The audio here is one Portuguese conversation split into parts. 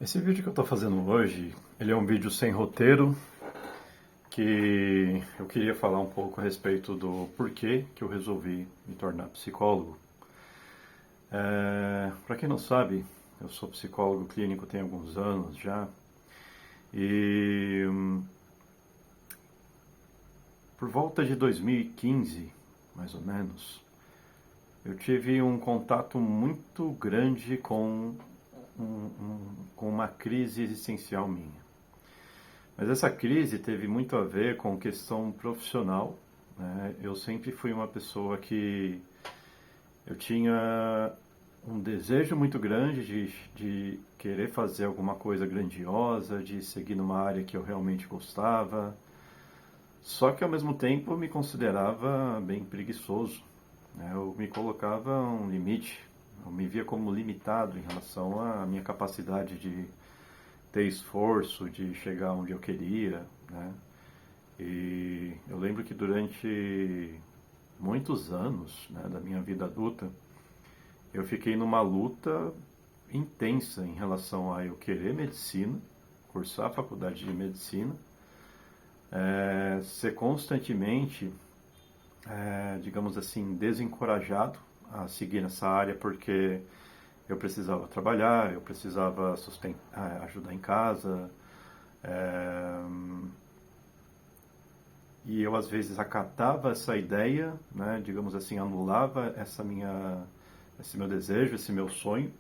Esse vídeo que eu estou fazendo hoje, ele é um vídeo sem roteiro, que eu queria falar um pouco a respeito do porquê que eu resolvi me tornar psicólogo. Para quem não sabe, eu sou psicólogo clínico tem alguns anos já, e por volta de 2015, mais ou menos, eu tive um contato muito grande com uma crise existencial minha. Mas essa crise teve muito a ver com questão profissional, né? Eu sempre fui uma pessoa que eu tinha um desejo muito grande de querer fazer alguma coisa grandiosa, de seguir numa área que eu realmente gostava, só que ao mesmo tempo eu me considerava bem preguiçoso, né? Eu me colocava um limite, eu me via como limitado em relação à minha capacidade de ter esforço, de chegar onde eu queria, né? E eu lembro que durante muitos anos, né, da minha vida adulta, eu fiquei numa luta intensa em relação a eu querer medicina, cursar a faculdade de medicina, ser constantemente, digamos assim, desencorajado a seguir nessa área porque eu precisava trabalhar, eu precisava ajudar em casa, é, e eu às vezes acatava essa ideia, né, digamos assim, anulava esse meu desejo, esse meu sonho,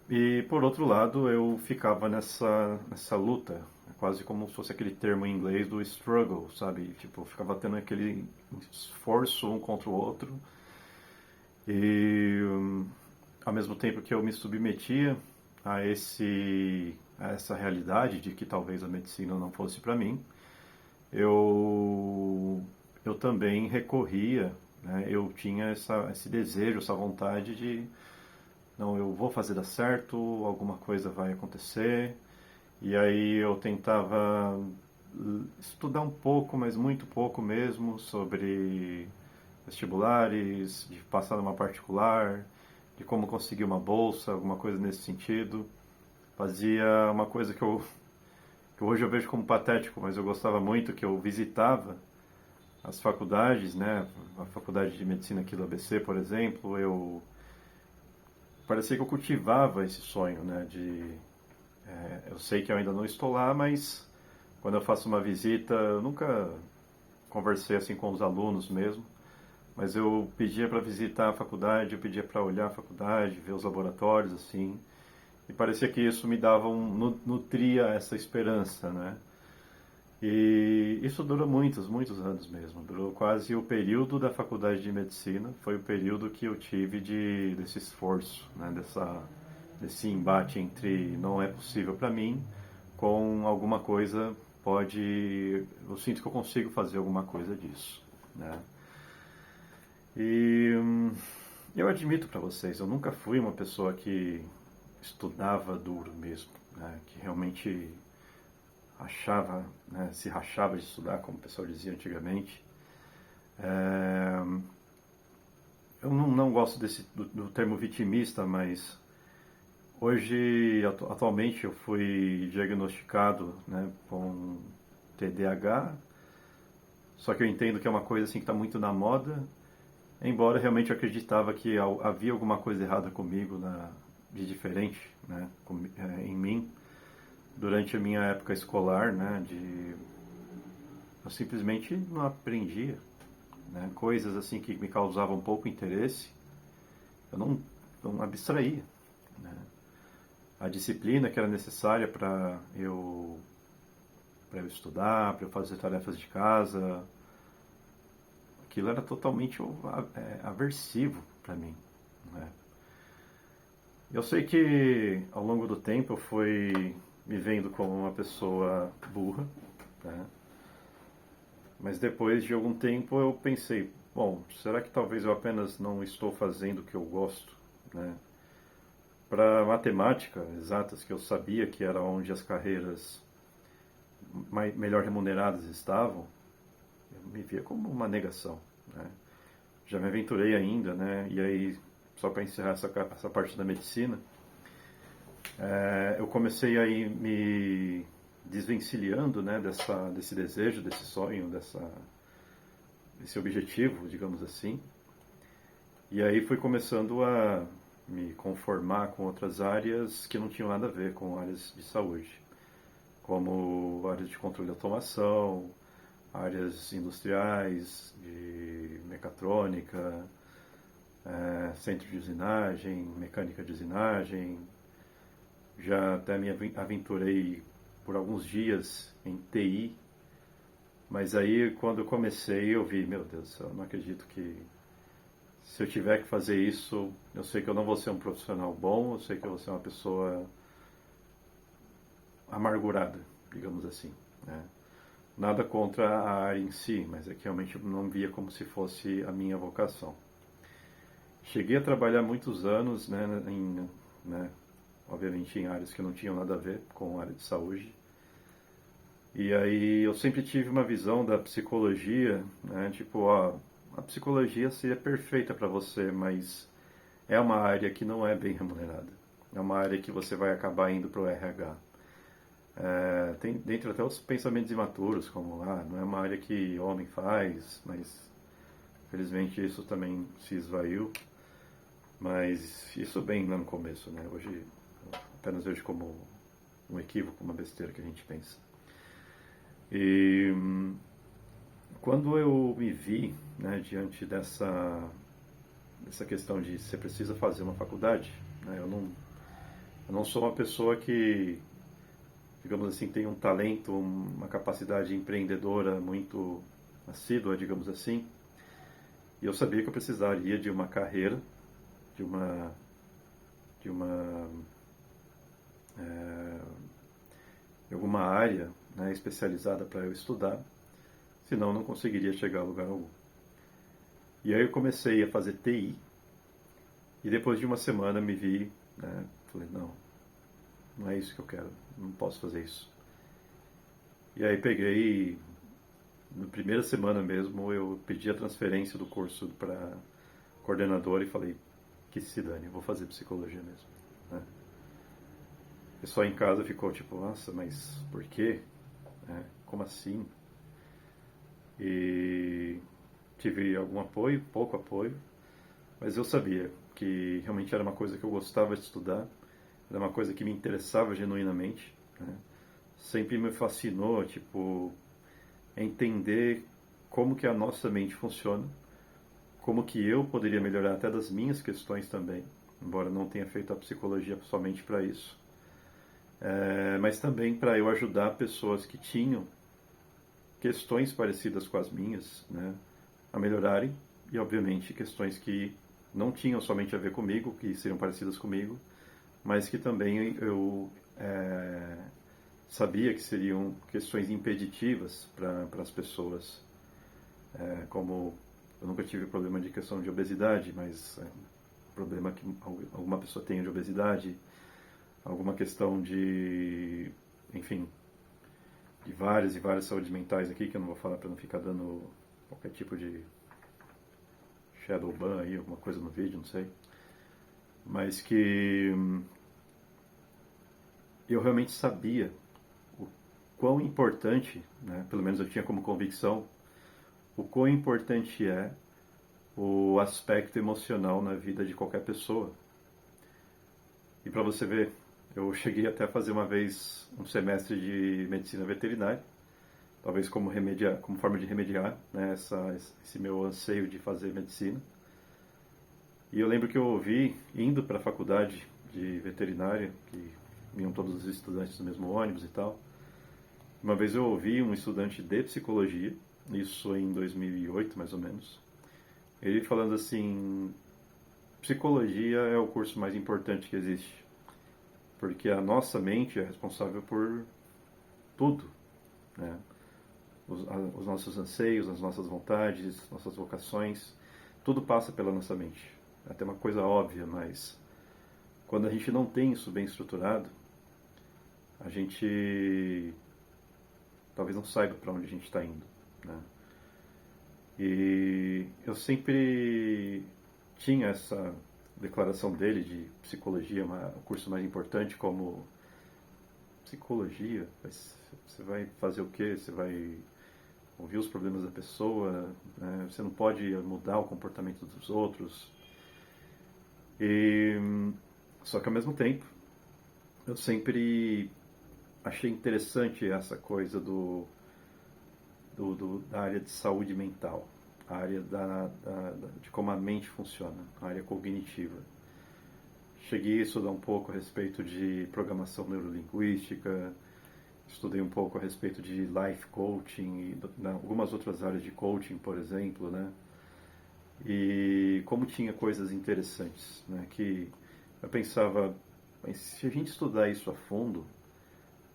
e por outro lado eu ficava nessa luta, quase como se fosse aquele termo em inglês do struggle, sabe? Tipo, eu ficava tendo aquele esforço um contra o outro, e ao mesmo tempo que eu me submetia a essa realidade de que talvez a medicina não fosse para mim, eu também recorria, né? Eu tinha esse desejo, essa vontade de, não, eu vou fazer dar certo, alguma coisa vai acontecer. E aí eu tentava estudar um pouco, mas muito pouco mesmo, sobre vestibulares, de passar numa particular, de como conseguir uma bolsa, alguma coisa nesse sentido. Fazia uma coisa que hoje eu vejo como patético, mas eu gostava muito, que eu visitava as faculdades, né? A faculdade de medicina aqui do ABC, por exemplo, eu parecia que eu cultivava esse sonho, né? Eu sei que eu ainda não estou lá, mas quando eu faço uma visita, eu nunca conversei assim com os alunos mesmo, mas eu pedia para visitar a faculdade, eu pedia para olhar a faculdade, ver os laboratórios, assim, e parecia que isso me dava nutria essa esperança, né? E isso durou muitos anos mesmo. Durou quase o período da faculdade de medicina. Foi o período que eu tive desse esforço, né? Desse embate entre não é possível para mim, com alguma coisa pode. Eu sinto que eu consigo fazer alguma coisa disso, né? E eu admito para vocês, eu nunca fui uma pessoa que estudava duro mesmo, né? Que realmente achava, né, se rachava de estudar, como o pessoal dizia antigamente. É, eu não gosto do termo vitimista, mas hoje, atualmente, eu fui diagnosticado, né, com TDAH, só que eu entendo que é uma coisa assim que está muito na moda, embora realmente eu acreditava que havia alguma coisa errada comigo, de diferente, né, em mim, durante a minha época escolar, né, eu simplesmente não aprendia, né, coisas assim que me causavam pouco interesse, eu não abstraía, né. A disciplina que era necessária para eu estudar, para eu fazer tarefas de casa, aquilo era totalmente aversivo para mim, né. Eu sei que ao longo do tempo eu fui me vendo como uma pessoa burra, né? Mas depois de algum tempo eu pensei, bom, será que talvez eu apenas não estou fazendo o que eu gosto, né? Para matemática, exatas, que eu sabia que era onde as carreiras melhor remuneradas estavam, eu me via como uma negação, né? Já me aventurei ainda, né? E aí, só para encerrar essa parte da medicina, Eu comecei aí me desvencilhando, né, desse desejo, desse sonho, desse objetivo, digamos assim. E aí fui começando a me conformar com outras áreas que não tinham nada a ver com áreas de saúde, como áreas de controle de automação, áreas industriais, de mecatrônica, centro de usinagem, mecânica de usinagem. Já até me aventurei por alguns dias em TI, mas aí quando eu comecei eu vi, meu Deus do céu, eu não acredito que se eu tiver que fazer isso, eu sei que eu não vou ser um profissional bom, eu sei que eu vou ser uma pessoa amargurada, digamos assim, né? Nada contra a área em si, mas é que realmente eu não via como se fosse a minha vocação. Cheguei a trabalhar muitos anos, né, obviamente em áreas que não tinham nada a ver com a área de saúde. E aí eu sempre tive uma visão da psicologia, né, tipo, ó, a psicologia seria perfeita para você, mas é uma área que não é bem remunerada. É uma área que você vai acabar indo para o RH. Tem dentro até os pensamentos imaturos, como não é uma área que homem faz, mas felizmente isso também se esvaiu. Mas isso bem lá no começo, né? Hoje apenas vejo como um equívoco, uma besteira que a gente pensa. E quando eu me vi, né, diante dessa questão de você precisa fazer uma faculdade, né, eu não sou uma pessoa que, digamos assim, tem um talento, uma capacidade empreendedora muito assídua, digamos assim. E eu sabia que eu precisaria de uma carreira, de uma de uma é, de alguma área, né, especializada para eu estudar, senão eu não conseguiria chegar a lugar algum. E aí eu comecei a fazer TI e depois de uma semana me vi, né, falei, não, não é isso que eu quero, não posso fazer isso. E aí peguei, na primeira semana mesmo, eu pedi a transferência do curso para coordenador e falei, que se dane, eu vou fazer psicologia mesmo, né? O pessoal em casa ficou tipo, nossa, mas por quê? Como assim? E tive algum apoio, pouco apoio, mas eu sabia que realmente era uma coisa que eu gostava de estudar, era uma coisa que me interessava genuinamente, né? Sempre me fascinou, tipo, entender como que a nossa mente funciona, como que eu poderia melhorar até das minhas questões também, embora não tenha feito a psicologia somente para isso, mas também para eu ajudar pessoas que tinham questões parecidas com as minhas, né, a melhorarem, e obviamente questões que não tinham somente a ver comigo, que seriam parecidas comigo, mas que também eu sabia que seriam questões impeditivas para as pessoas, como eu nunca tive problema de questão de obesidade, mas problema que alguma pessoa tenha de obesidade, alguma questão de, enfim, de várias e várias saúdes mentais aqui, que eu não vou falar para não ficar dando qualquer tipo de shadow ban aí, alguma coisa no vídeo, não sei. Mas que eu realmente sabia o quão importante, né, pelo menos eu tinha como convicção, o quão importante é o aspecto emocional na vida de qualquer pessoa. E para você ver, eu cheguei até a fazer uma vez um semestre de medicina veterinária, talvez como forma de remediar, né, esse meu anseio de fazer medicina. E eu lembro que eu ouvi, indo para a faculdade de veterinária, que iam todos os estudantes no mesmo ônibus e tal, uma vez eu ouvi um estudante de psicologia, isso em 2008 mais ou menos, ele falando assim, psicologia é o curso mais importante que existe, porque a nossa mente é responsável por tudo, né? Os nossos anseios, as nossas vontades, nossas vocações, tudo passa pela nossa mente. É até uma coisa óbvia, mas quando a gente não tem isso bem estruturado, a gente talvez não saiba para onde a gente está indo, né? E eu sempre tinha declaração dele de psicologia, o curso mais importante como psicologia. Você vai fazer o quê? Você vai ouvir os problemas da pessoa, né? Você não pode mudar o comportamento dos outros. Só que ao mesmo tempo, eu sempre achei interessante essa coisa da área de saúde mental, a área de como a mente funciona, a área cognitiva. Cheguei a estudar um pouco a respeito de programação neurolinguística, estudei um pouco a respeito de life coaching e algumas outras áreas de coaching, por exemplo, né? E como tinha coisas interessantes, né? Que eu pensava, mas se a gente estudar isso a fundo,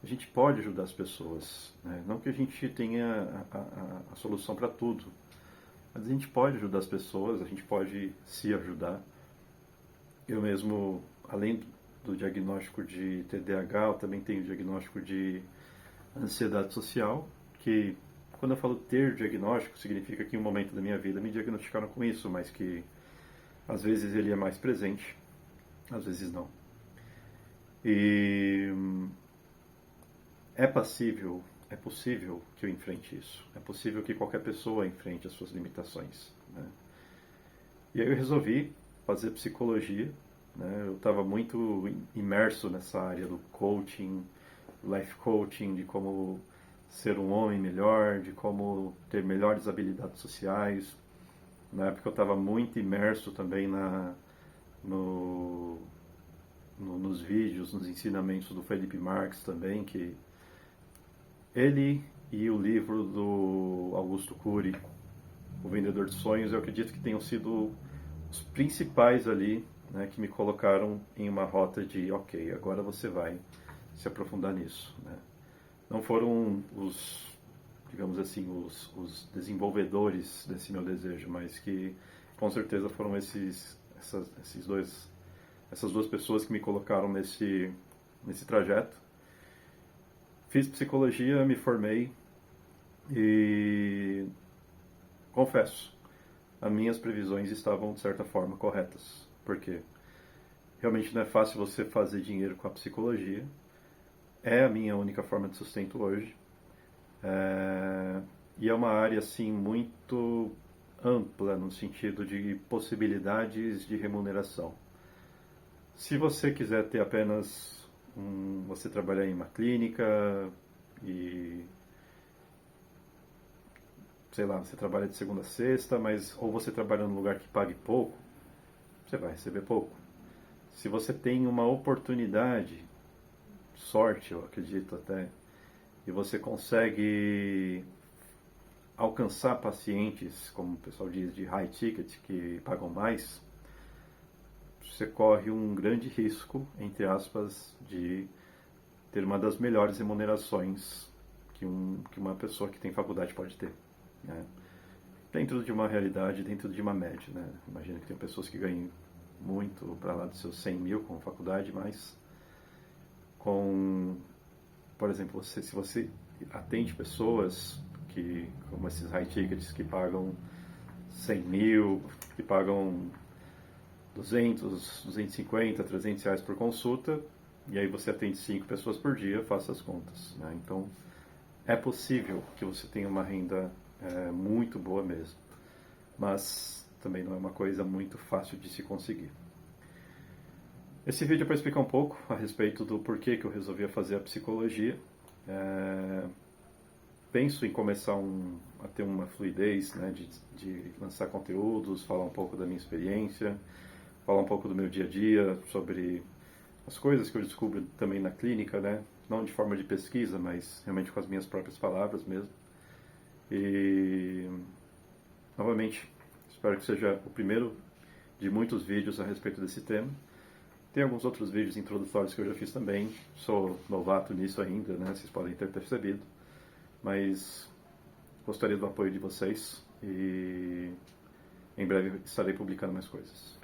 a gente pode ajudar as pessoas, né? Não que a gente tenha a solução para tudo, mas a gente pode ajudar as pessoas, a gente pode se ajudar. Eu mesmo, além do diagnóstico de TDAH, eu também tenho diagnóstico de ansiedade social, que quando eu falo ter diagnóstico, significa que em um momento da minha vida me diagnosticaram com isso, mas que às vezes ele é mais presente, às vezes não. E é possível que eu enfrente isso. É possível que qualquer pessoa enfrente as suas limitações, né? E aí eu resolvi fazer psicologia, né? Eu estava muito imerso nessa área do coaching, life coaching, de como ser um homem melhor, de como ter melhores habilidades sociais. Na época eu estava muito imerso também nos vídeos, nos ensinamentos do Felipe Marx também, que ele e o livro do Augusto Cury, O Vendedor de Sonhos, eu acredito que tenham sido os principais ali, né, que me colocaram em uma rota de, ok, agora você vai se aprofundar nisso, né? Não foram digamos assim, os desenvolvedores desse meu desejo, mas que com certeza foram essas duas pessoas que me colocaram nesse trajeto. Fiz psicologia, me formei e confesso, as minhas previsões estavam de certa forma corretas, porque realmente não é fácil você fazer dinheiro com a psicologia. É a minha única forma de sustento hoje. E é uma área assim muito ampla no sentido de possibilidades de remuneração. Se você quiser ter apenas você trabalhar em uma clínica e sei lá, você trabalha de segunda a sexta, mas ou você trabalha num lugar que pague pouco, você vai receber pouco. Se você tem uma oportunidade, sorte, eu acredito até, e você consegue alcançar pacientes, como o pessoal diz, de high ticket, que pagam mais, você corre um grande risco, entre aspas, de ter uma das melhores remunerações que uma pessoa que tem faculdade pode ter, né? Dentro de uma realidade, dentro de uma média, né? Imagina que tem pessoas que ganham muito para lá dos seus 100 mil com faculdade, mas por exemplo, se você atende pessoas como esses high tickets que pagam 100 mil, que pagam 200, 250, 300 reais por consulta, e aí você atende 5 pessoas por dia, faça as contas, né? Então, é possível que você tenha uma renda muito boa mesmo, mas também não é uma coisa muito fácil de se conseguir. Esse vídeo é para explicar um pouco a respeito do porquê que eu resolvi fazer a psicologia. Penso em começar a ter uma fluidez, né, de lançar conteúdos, falar um pouco da minha experiência, falar um pouco do meu dia a dia, sobre as coisas que eu descubro também na clínica, né, não de forma de pesquisa, mas realmente com as minhas próprias palavras mesmo. E, novamente, espero que seja o primeiro de muitos vídeos a respeito desse tema. Tem alguns outros vídeos introdutórios que eu já fiz também, sou novato nisso ainda, né, vocês podem ter percebido. Mas gostaria do apoio de vocês e em breve estarei publicando mais coisas.